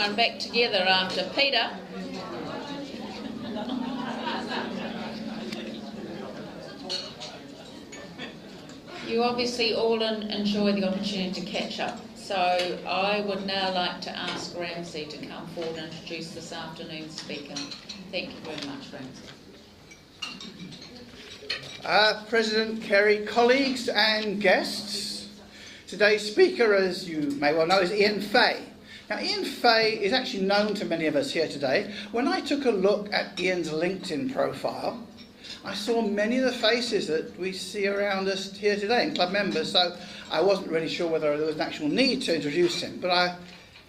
And back together after Peter. You obviously all enjoy the opportunity to catch up, so I would now like to ask Ramsey to come forward and introduce this afternoon's speaker. Thank you very much, Ramsey. President Kerry, colleagues and guests, today's speaker, as you may well know, is Ian Fay. Now, Ian Fay is actually known to many of us here today. When I took a look at Ian's LinkedIn profile, I saw many of the faces that we see around us here today, and club members, so I wasn't really sure whether there was an actual need to introduce him, but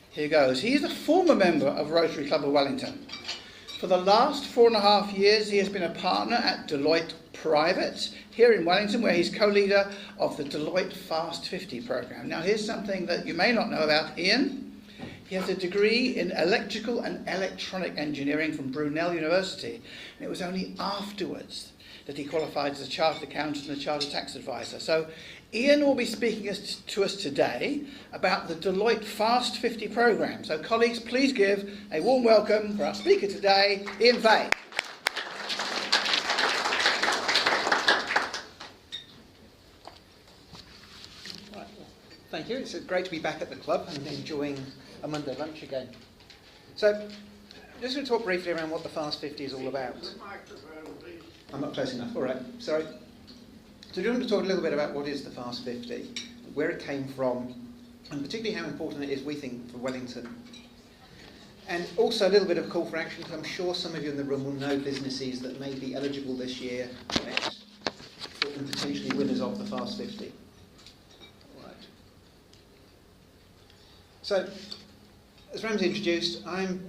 here goes. He is a former member of Rotary Club of Wellington. For the last 4.5 years, he has been a partner at Deloitte Private here in Wellington, where he's co-leader of the Deloitte Fast 50 programme. Now, here's something that you may not know about Ian. He has a degree in electrical and electronic engineering from Brunel University, and it was only afterwards that he qualified as a chartered accountant and a chartered tax advisor. So Ian will be speaking to us today about the Deloitte Fast 50 programme. So colleagues, please give a warm welcome for our speaker today, Ian Fay. Thank you. It's great to be back at the club and enjoying a Monday lunch again. So, I'm just going to talk briefly around what the Fast 50 is all about. I'm not close enough. All right. Sorry. So, I want to talk a little bit about what is the Fast 50, where it came from, and particularly how important it is, we think, for Wellington. And also a little bit of a call for action, because I'm sure some of you in the room will know businesses that may be eligible this year or next, and potentially winners of the Fast 50. So, as Ramsey introduced, I've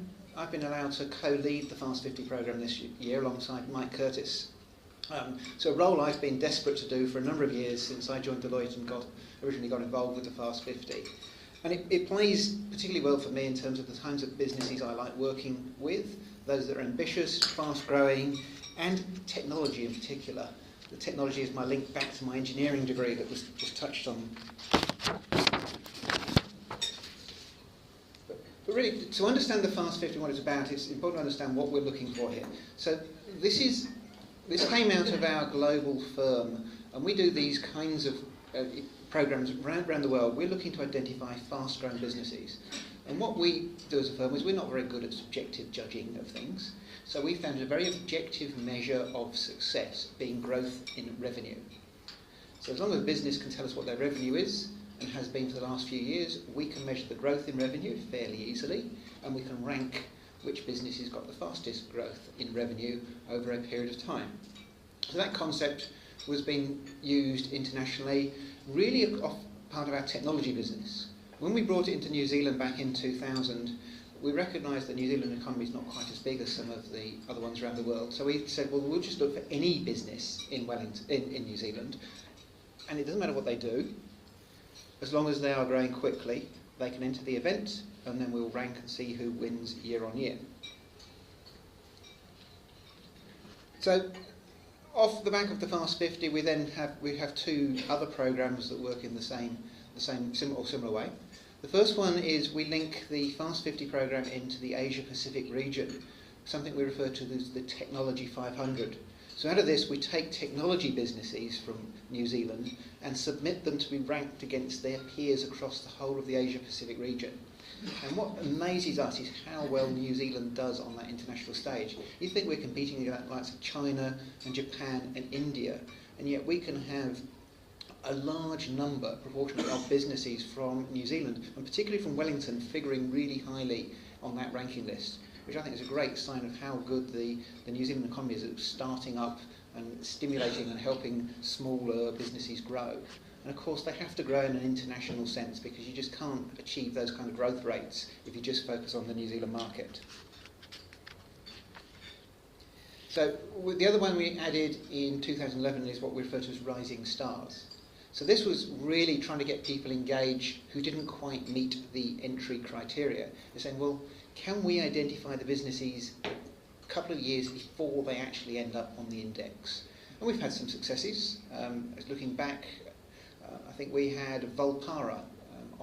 been allowed to co-lead the Fast 50 programme this year alongside Mike Curtis. So a role I've been desperate to do for a number of years since I joined Deloitte and originally got involved with the Fast 50. And it plays particularly well for me in terms of the kinds of businesses I like working with, those that are ambitious, fast-growing, and technology in particular. The technology is my link back to my engineering degree that was just touched on. But really, to understand the Fast 50 and what it's about, it's important to understand what we're looking for here. So this came out of our global firm, and we do these kinds of programs around the world. We're looking to identify fast-growing businesses. And what we do as a firm is we're not very good at subjective judging of things. So we found a very objective measure of success being growth in revenue. So as long as a business can tell us what their revenue is, and has been for the last few years, we can measure the growth in revenue fairly easily, and we can rank which business has got the fastest growth in revenue over a period of time. So that concept was being used internationally, really part of our technology business. When we brought it into New Zealand back in 2000, we recognised that the New Zealand economy is not quite as big as some of the other ones around the world. So we said, well, we'll just look for any business in New Zealand, and it doesn't matter what they do. As long as they are growing quickly, they can enter the event, and then we'll rank and see who wins year on year. So, off the back of the Fast 50, we have two other programs that work in the similar way. The first one is we link the Fast 50 program into the Asia Pacific region, something we refer to as the Technology 500. So out of this, we take technology businesses from New Zealand and submit them to be ranked against their peers across the whole of the Asia-Pacific region. And what amazes us is how well New Zealand does on that international stage. You think we're competing against the likes of China and Japan and India, and yet we can have a large number, proportionally, of businesses from New Zealand, and particularly from Wellington, figuring really highly on that ranking list, which I think is a great sign of how good the New Zealand economy is at starting up and stimulating and helping smaller businesses grow. And of course they have to grow in an international sense, because you just can't achieve those kind of growth rates if you just focus on the New Zealand market. So the other one we added in 2011 is what we refer to as Rising Stars. So this was really trying to get people engaged who didn't quite meet the entry criteria. They're saying, well, can we identify the businesses a couple of years before they actually end up on the index? And we've had some successes. Looking back, I think we had Volpara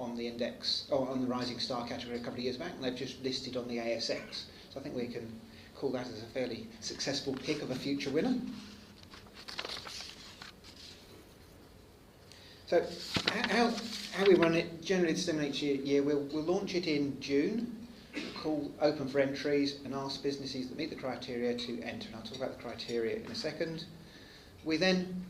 on the index, or on the Rising Star category a couple of years back, and they've just listed on the ASX. So I think we can call that as a fairly successful pick of a future winner. So how we run it, generally the similar each year, we'll launch it in June, call open for entries and ask businesses that meet the criteria to enter. And I'll talk about the criteria in a second. We then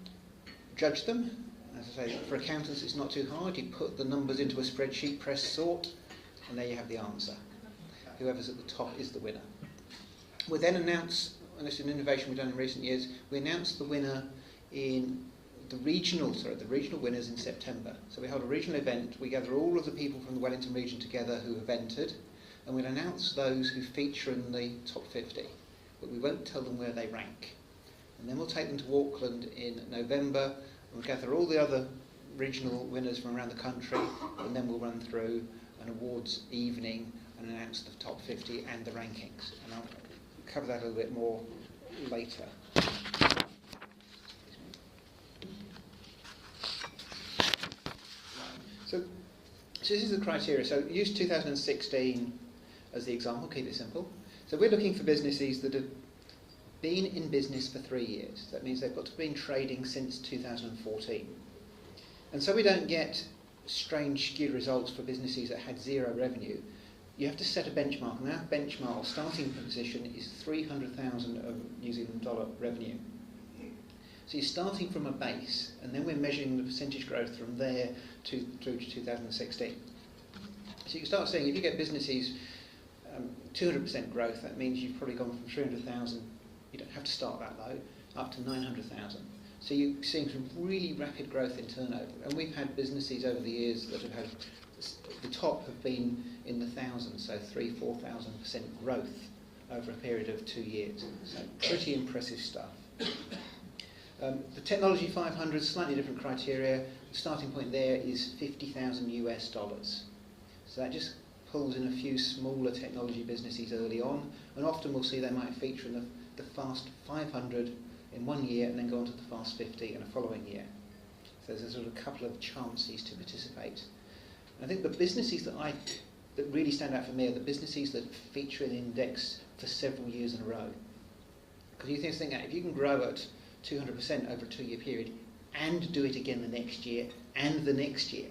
judge them. As I say, for accountants it's not too hard. You put the numbers into a spreadsheet, press sort, and there you have the answer. Whoever's at the top is the winner. We then announce, and this is an innovation we've done in recent years, we announce the winner in the regional winners in September. So we hold a regional event, we gather all of the people from the Wellington region together who have entered, and we'll announce those who feature in the top 50, but we won't tell them where they rank. And then we'll take them to Auckland in November, and we'll gather all the other regional winners from around the country, and then we'll run through an awards evening and announce the top 50 and the rankings. And I'll cover that a little bit more later. So this is the criteria. So use 2016 as the example, keep it simple. So we're looking for businesses that have been in business for 3 years. That means they've got to have been trading since 2014. And so we don't get strange skewed results for businesses that had zero revenue. You have to set a benchmark, and our benchmark or starting position is 300,000 of New Zealand dollar revenue. So you're starting from a base, and then we're measuring the percentage growth from there through to 2016. So you can start seeing, if you get businesses 200% growth, that means you've probably gone from 300,000, you don't have to start that low, up to 900,000. So you're seeing some really rapid growth in turnover. And we've had businesses over the years that have had, the top have been in the thousands, so 3,000–4,000% growth over a period of 2 years. So pretty impressive stuff. The Technology 500, slightly different criteria. The starting point there is $50,000. So that just pulls in a few smaller technology businesses early on, and often we'll see they might feature in the Fast 500 in 1 year and then go on to the Fast 50 in a following year. So there's a sort of a couple of chances to participate. And I think the businesses that really stand out for me are the businesses that feature in the index for several years in a row. Because you think that if you can grow at 200% over a 2 year period and do it again the next year and the next year,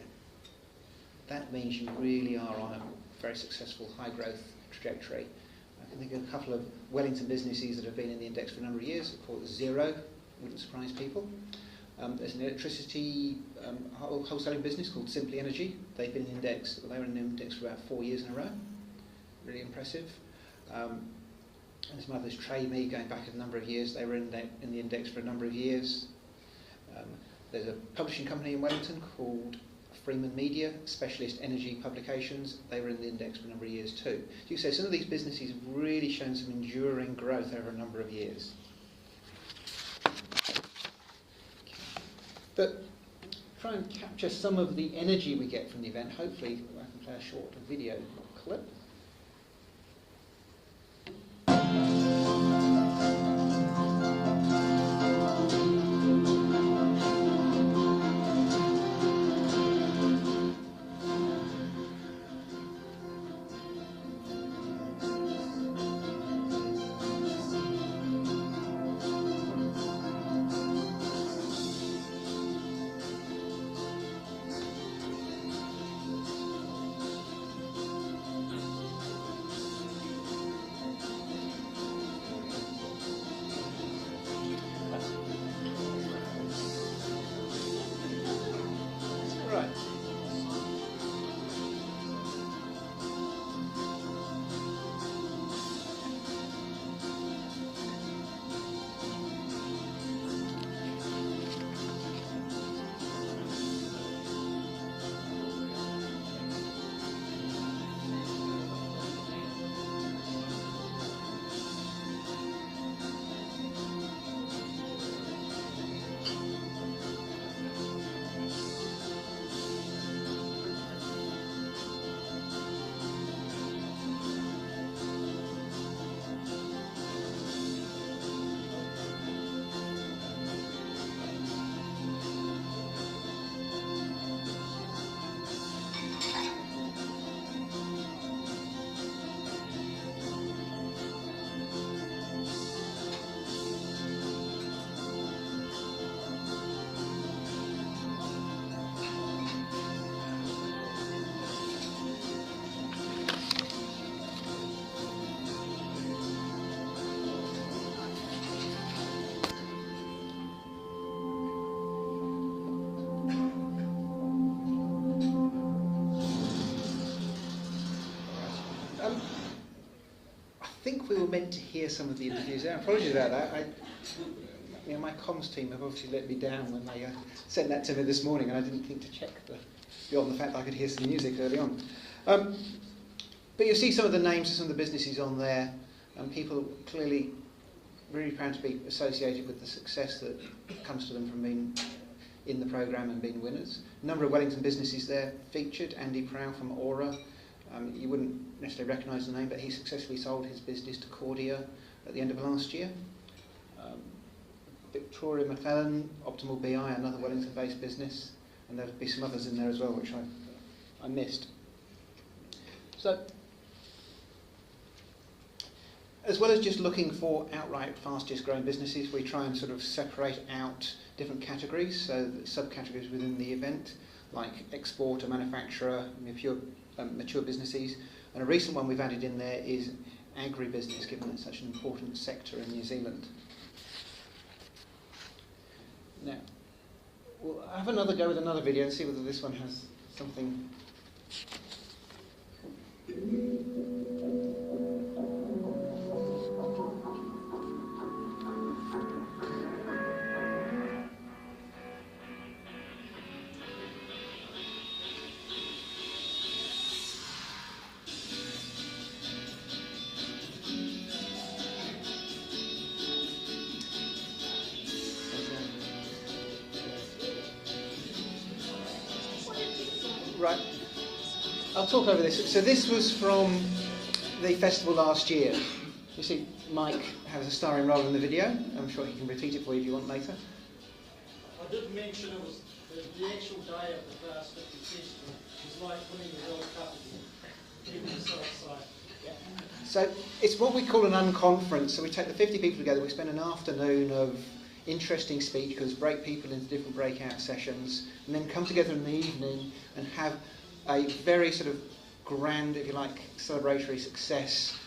that means you really are on a very successful high growth trajectory. I can think of a couple of Wellington businesses that have been in the index for a number of years. Of course, Zero wouldn't surprise people. There's an electricity wholesaling business called Simply Energy. They've been in the index. They were in the index for about 4 years in a row. Really impressive. And there's some others, TradeMe, going back a number of years. They were in the index for a number of years. There's a publishing company in Wellington called Freeman Media, Specialist Energy Publications. They were in the index for a number of years too. So you say some of these businesses have really shown some enduring growth over a number of years. But try and capture some of the energy we get from the event. Hopefully I can play a short video clip. think we were meant to hear some of the interviews there. Apologies about that. My comms team have obviously let me down when they sent that to me this morning, and I didn't think to check beyond the fact that I could hear some music early on. But you see some of the names of some of the businesses on there, and people clearly really proud to be associated with the success that comes to them from being in the programme and being winners. A number of Wellington businesses there featured. Andy Prow from Aura. You wouldn't necessarily recognise the name, but he successfully sold his business to Cordia at the end of last year. Victoria McClellan, Optimal BI, another Wellington-based business, and there'll be some others in there as well, which I missed. So, as well as just looking for outright fastest growing businesses, we try and sort of separate out different categories, so the subcategories within the event, like exporter, manufacturer, mature businesses. And a recent one we've added in there is agribusiness, given it's such an important sector in New Zealand. Now, we'll have another go with another video and see whether this one has something. Right, I'll talk over this. So this was from the festival last year. You see Mike has a starring role in the video. I'm sure he can repeat it for you if you want later. I did mention it was the actual day of the Fast 50 festival was like winning the World Cup again. People are so excited. So it's what we call an unconference. So we take the 50 people together, we spend an afternoon of interesting speakers, break people into different breakout sessions, and then come together in the evening and have a very sort of grand, if you like, celebratory success,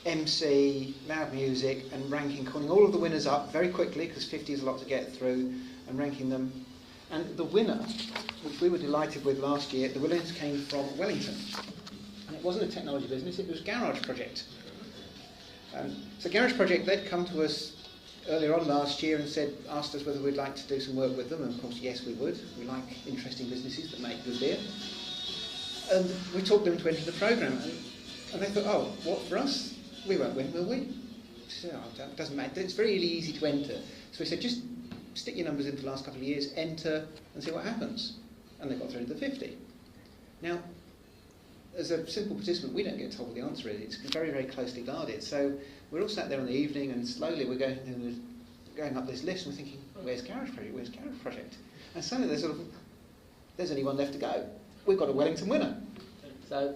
MC, loud music, and ranking, calling all of the winners up very quickly, because 50 is a lot to get through, and ranking them. And the winner, which we were delighted with last year, the winners came from Wellington. And it wasn't a technology business, it was Garage Project. So Garage Project, they'd come to us earlier on last year and asked us whether we'd like to do some work with them, and of course yes we would. We like interesting businesses that make good beer. And we talked them to enter the programme, and they thought, oh, what, for us? We won't win, will we? So, oh, it doesn't matter, it's very easy to enter. So we said, just stick your numbers in for the last couple of years, enter and see what happens. And they got through to the 50. Now, as a simple participant, we don't get told what the answer is. It's very, very closely guarded. So we're all sat there in the evening, and slowly we're going up this list, and we're thinking, where's Garage Project? Where's Garage Project? And suddenly there's only one left to go. We've got a Wellington winner. So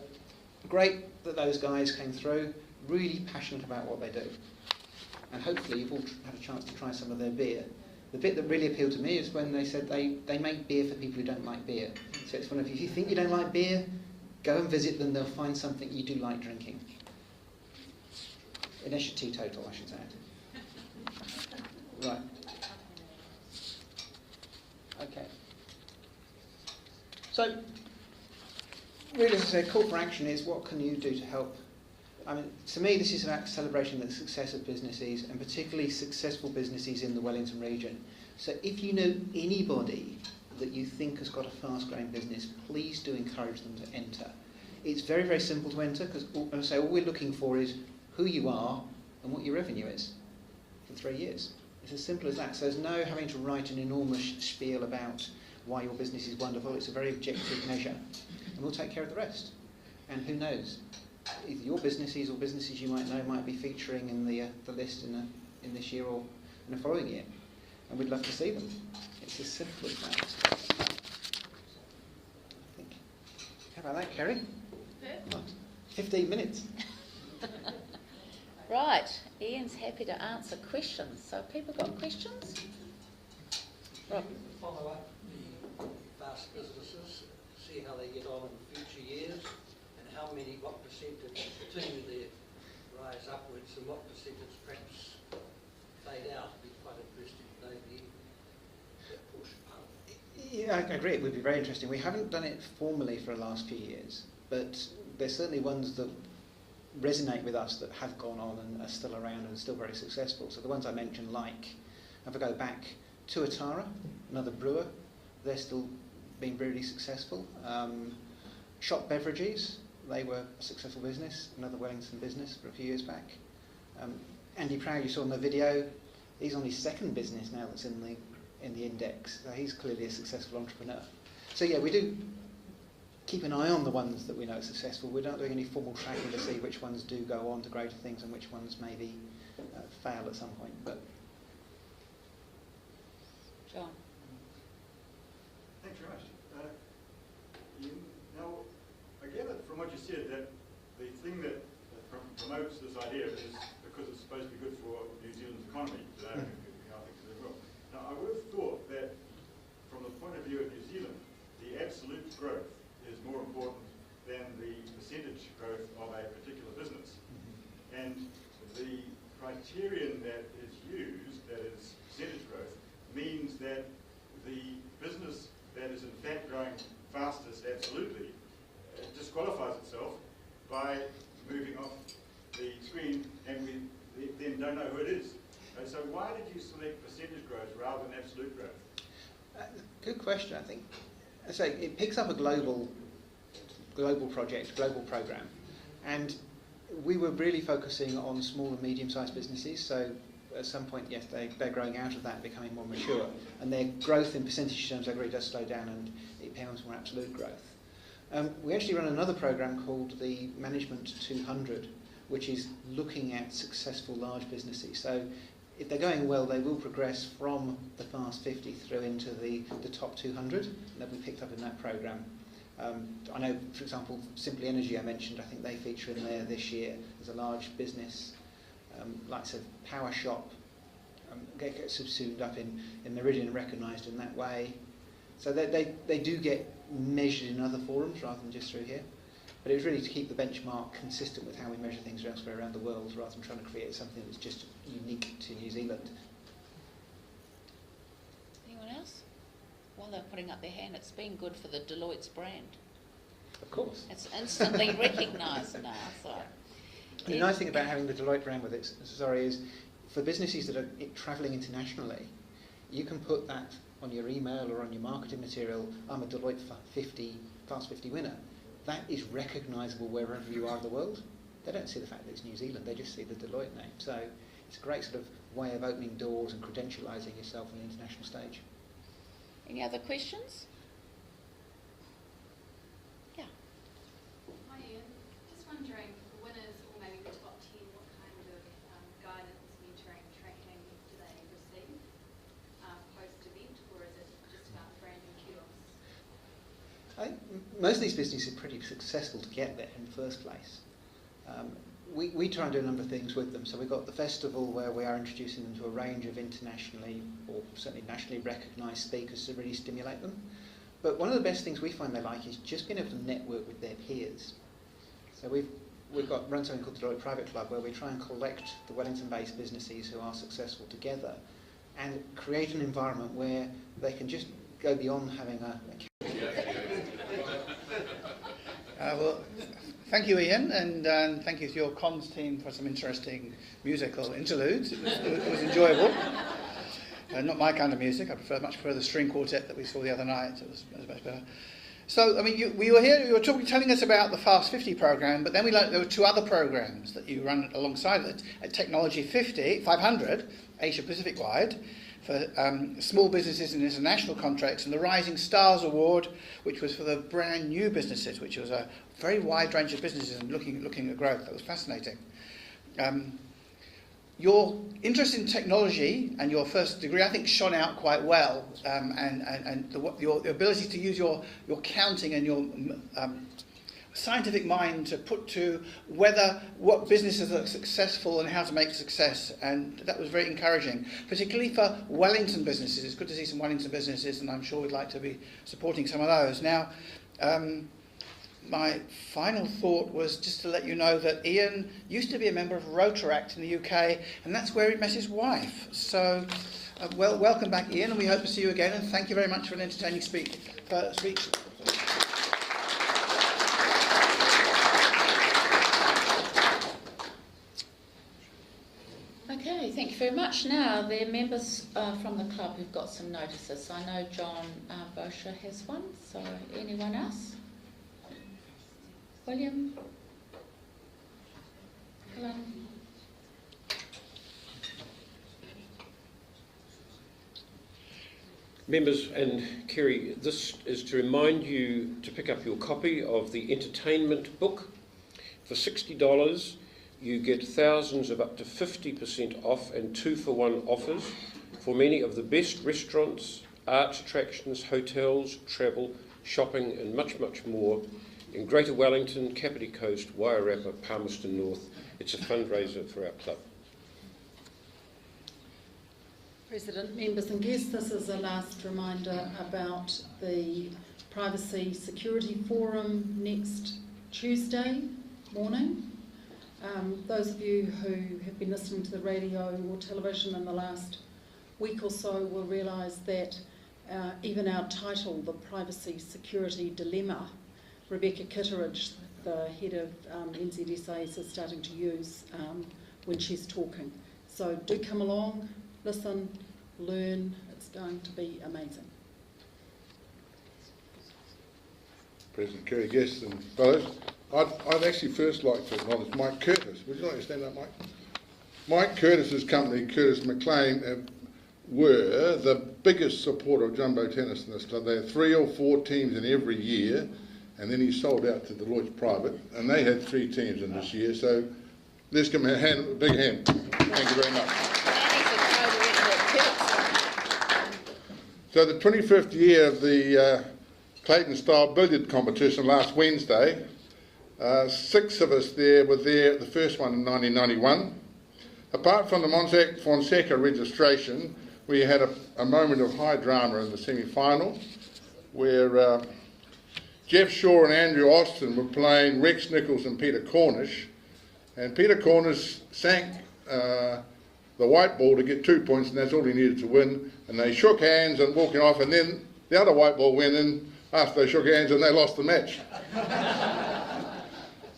great that those guys came through, really passionate about what they do. And hopefully you've all had a chance to try some of their beer. The bit that really appealed to me is when they said they make beer for people who don't like beer. So it's one of, if you think you don't like beer, go and visit them, they'll find something you do like drinking. Unless you're teetotal, I should add. Right. Okay. So, really, as I said, call for action is what can you do to help? I mean, to me, this is about celebrating the success of businesses, and particularly successful businesses in the Wellington region. So if you know anybody that you think has got a fast-growing business, please do encourage them to enter. It's very, very simple to enter, because all we're looking for is who you are and what your revenue is for 3 years. It's as simple as that. So there's no having to write an enormous spiel about why your business is wonderful. It's a very objective measure, and we'll take care of the rest. And who knows, either your businesses or businesses you might know might be featuring in the list in this year or in the following year, and we'd love to see them. It's as simple as that. I think. How about that, Kerry? 15 minutes. Right, Ian's happy to answer questions. So have people got questions? Rob. Follow up the fast businesses, see how they get on in future years, and what percentage continue their rise upwards, and what percentage perhaps fade out. It'd be quite interesting to know that portion part. Yeah, I agree. It would be very interesting. We haven't done it formally for the last few years, but there's certainly ones that resonate with us that have gone on and are still around and still very successful. So the ones I mentioned, like, if I go back to Atara, another brewer, they're still being really successful. Shop Beverages, they were a successful business, another Wellington business for a few years back. Andy Proud, you saw in the video, he's on his second business now that's in the index. So he's clearly a successful entrepreneur. So yeah, we do keep an eye on the ones that we know are successful. We're not doing any formal tracking to see which ones do go on to greater things and which ones maybe fail at some point. But John. Thanks very much. Ian, now, I gather from what you said that the thing that promotes this idea is because it's supposed to be good for New Zealand's economy today. I think so as well. Now, I would have thought that from the point of view of New Zealand, the absolute growth is more important than the percentage growth of a particular business. And the criterion that is used, that is percentage growth, means that the business that is in fact growing fastest absolutely disqualifies itself by moving off the screen, and we then don't know who it is. So why did you select percentage growth rather than absolute growth? good question, I think. So it picks up a global project, global program, and we were really focusing on small and medium-sized businesses. So at some point, yes, they're growing out of that and becoming more mature, and their growth in percentage terms really does slow down, and it becomes more absolute growth. We actually run another program called the Management 200, which is looking at successful large businesses. So if they're going well, they will progress from the Fast 50 through into the top 200 that we picked up in that program. I know, for example, Simply Energy I mentioned, I think they feature in there this year as a large business. Likes of Power Shop get subsumed up in Meridian, recognised in that way. So they do get measured in other forums rather than just through here. But it was really to keep the benchmark consistent with how we measure things elsewhere around the world, rather than trying to create something that's just unique to New Zealand. Anyone else? While they're putting up their hand, it's been good for the Deloitte's brand. Of course. It's instantly recognised now. So. And the nice thing about having the Deloitte brand with it, is for businesses that are travelling internationally, you can put that on your email or on your marketing material. I'm a Deloitte Fast 50 winner. That is recognisable wherever you are in the world. They don't see the fact that it's New Zealand, they just see the Deloitte name. So it's a great sort of way of opening doors and credentialising yourself on the international stage. Any other questions? Yeah. Hi Ian, just wondering, for winners or maybe the top 10, what kind of guidance, mentoring, training do they receive post-event, or is it just about brand new kiosks? I think most of these businesses are pretty successful to get there in the first place. We try and do a number of things with them. So we've got the festival where we are introducing them to a range of internationally or certainly nationally recognised speakers to really stimulate them. But one of the best things we find they like is just being able to network with their peers. So we've run something called the Deloitte Private Club, where we try and collect the Wellington-based businesses who are successful together and create an environment where they can just go beyond having a well, thank you, Ian, and thank you to your comms team for some interesting musical interludes. It was enjoyable. Not my kind of music. I much prefer the string quartet that we saw the other night. It was much better. So, I mean, we were here. You were telling us about the Fast 50 program, but then we learned there were two other programs that you run alongside it. At Technology 500, Asia Pacific wide, for small businesses and international contracts, and the Rising Stars Award, which was for the brand new businesses, which was a very wide range of businesses and looking at growth. That was fascinating. Your interest in technology and your first degree, I think, shone out quite well, and your ability to use your counting and your scientific mind to put to what businesses are successful and how to make success, and that was very encouraging, particularly for Wellington businesses. It's good to see some Wellington businesses, and I'm sure we'd like to be supporting some of those. Now, my final thought was just to let you know that Ian used to be a member of Rotary in the UK, and that's where he met his wife. So, welcome back, Ian, and we hope to see you again, and thank you very much for an entertaining speech. very much. Now, there are members from the club who've got some notices. I know John Bosher has one, so anyone else? William? Helen? Members and Kerry, this is to remind you to pick up your copy of the entertainment book. For $60, you get thousands of up to 50% off and 2-for-1 offers for many of the best restaurants, arts attractions, hotels, travel, shopping and much, much more in Greater Wellington, Kapiti Coast, Wairarapa, Palmerston North. It's a fundraiser for our club. President, members and guests, this is a last reminder about the Privacy Security Forum next Tuesday morning. Those of you who have been listening to the radio or television in the last week or so will realise that even our title, The Privacy Security Dilemma, Rebecca Kitteridge, the head of NZSA, is starting to use when she's talking. So do come along, listen, learn. It's going to be amazing. President Kerry, guests and fellows, I'd actually first like to acknowledge Mike Curtis. Would you like to stand up, Mike? Mike Curtis's company, Curtis McLean, were the biggest supporter of jumbo tennis in this club. They had 3 or 4 teams in every year, and then he sold out to Deloitte Private, and they had 3 teams in this year. So let's give him a big hand. Thank you very much. So the 25th year of the Clayton Style Billiard competition last Wednesday, 6 of us there were there at the first one in 1991. Apart from the Fonseca registration, we had a moment of high drama in the semi-final where Jeff Shaw and Andrew Austin were playing Rex Nichols and Peter Cornish, and Peter Cornish sank the white ball to get 2 points, and that's all he needed to win, and they shook hands and walking off, and then the other white ball went in after they shook hands and they lost the match.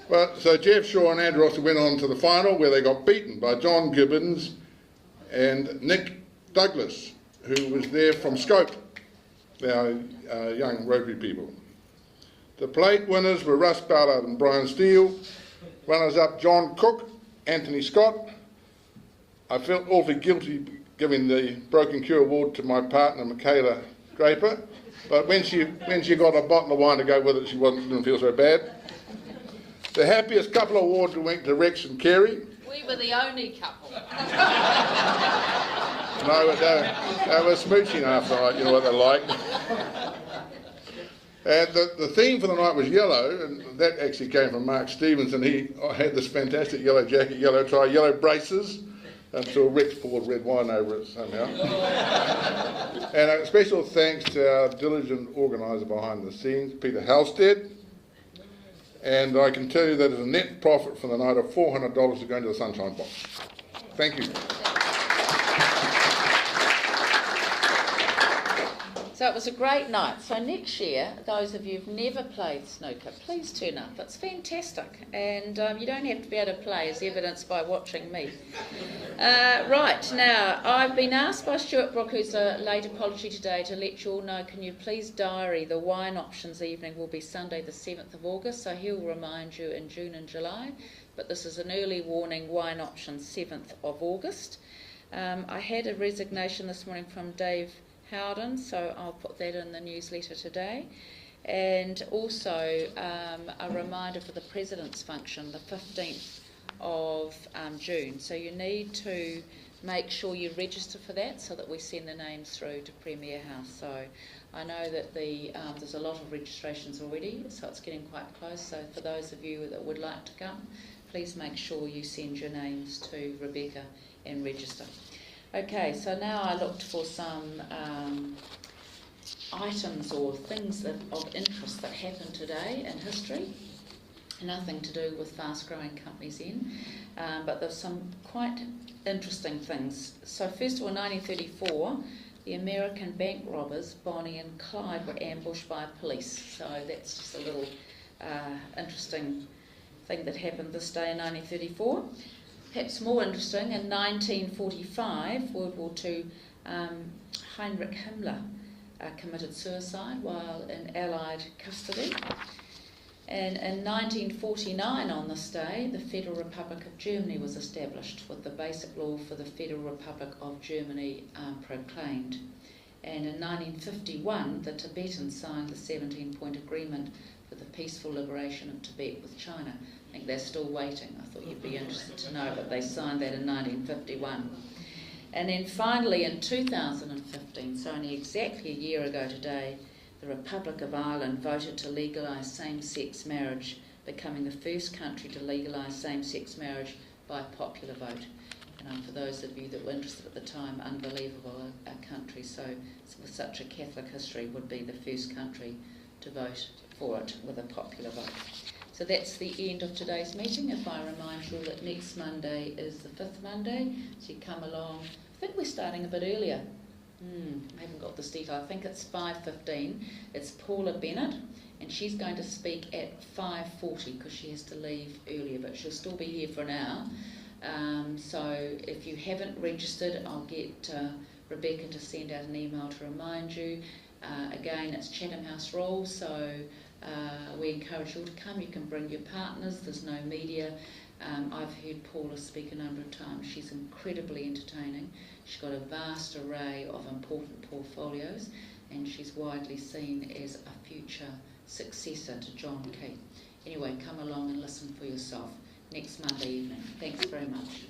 But so Jeff Shaw and Andrew Austin went on to the final where they got beaten by John Gibbons and Nick Douglas, who was there from Scope, our young Rotary people. The plate winners were Russ Ballard and Brian Steele. Runners-up John Cook, Anthony Scott. I felt awfully guilty giving the Broken Cure Award to my partner Michaela Draper, but when she got a bottle of wine to go with it, she didn't feel so bad. The happiest couple awards went to Rex and Kerry. We were the only couple. No, they were smooching after the night, you know what they're like. And the theme for the night was yellow, and that actually came from Mark Stevenson. He had this fantastic yellow jacket, yellow tie, yellow braces, until Rex poured red wine over it somehow. And a special thanks to our diligent organiser behind the scenes, Peter Halstead. And I can tell you that there's a net profit for the night of $400 to go into the Sunshine Box. Thank you. So it was a great night. So next year, those of you who've never played snooker, please turn up. It's fantastic. And you don't have to be able to play, as evidenced by watching me. Right, now, I've been asked by Stuart Brook, who's a late apology today, to let you all know, can you please diary, the wine options evening will be Sunday the 7th of August, so he'll remind you in June and July. But this is an early warning, wine options 7th of August. I had a resignation this morning from Dave Howden, so I'll put that in the newsletter today. And also a reminder for the President's function, the 15th of June. So you need to make sure you register for that so that we send the names through to Premier House. So I know that there's a lot of registrations already, so it's getting quite close. So for those of you that would like to come, please make sure you send your names to Rebecca and register. Okay, so now I looked for some items or things of interest that happened today in history. Nothing to do with fast-growing companies but there's some quite interesting things. So first of all, 1934, the American bank robbers Bonnie and Clyde were ambushed by police. So that's just a little interesting thing that happened this day in 1934. perhaps more interesting, in 1945, World War II, Heinrich Himmler committed suicide while in Allied custody. And in 1949, on this day, the Federal Republic of Germany was established, with the basic law for the Federal Republic of Germany proclaimed. And in 1951, the Tibetans signed the 17-point agreement for the peaceful liberation of Tibet with China. I think they're still waiting. I thought you'd be interested to know, but they signed that in 1951. And then finally in 2015, so only exactly a year ago today, the Republic of Ireland voted to legalise same-sex marriage, becoming the first country to legalise same-sex marriage by popular vote. And for those of you that were interested at the time, unbelievable, a country so with such a Catholic history would be the first country to vote for it with a popular vote. So that's the end of today's meeting. If I remind you that next Monday is the 5th Monday, so you come along. I think we're starting a bit earlier. I haven't got this detail. I think it's 5:15. It's Paula Bennett, and she's going to speak at 5:40 because she has to leave earlier, but she'll still be here for an hour. So if you haven't registered, I'll get Rebecca to send out an email to remind you. Again, it's Chatham House rules, so we encourage you all to come. You can bring your partners. There's no media. I've heard Paula speak a number of times. She's incredibly entertaining. She's got a vast array of important portfolios, and she's widely seen as a future successor to John Key. Anyway, come along and listen for yourself next Monday evening. Thanks very much.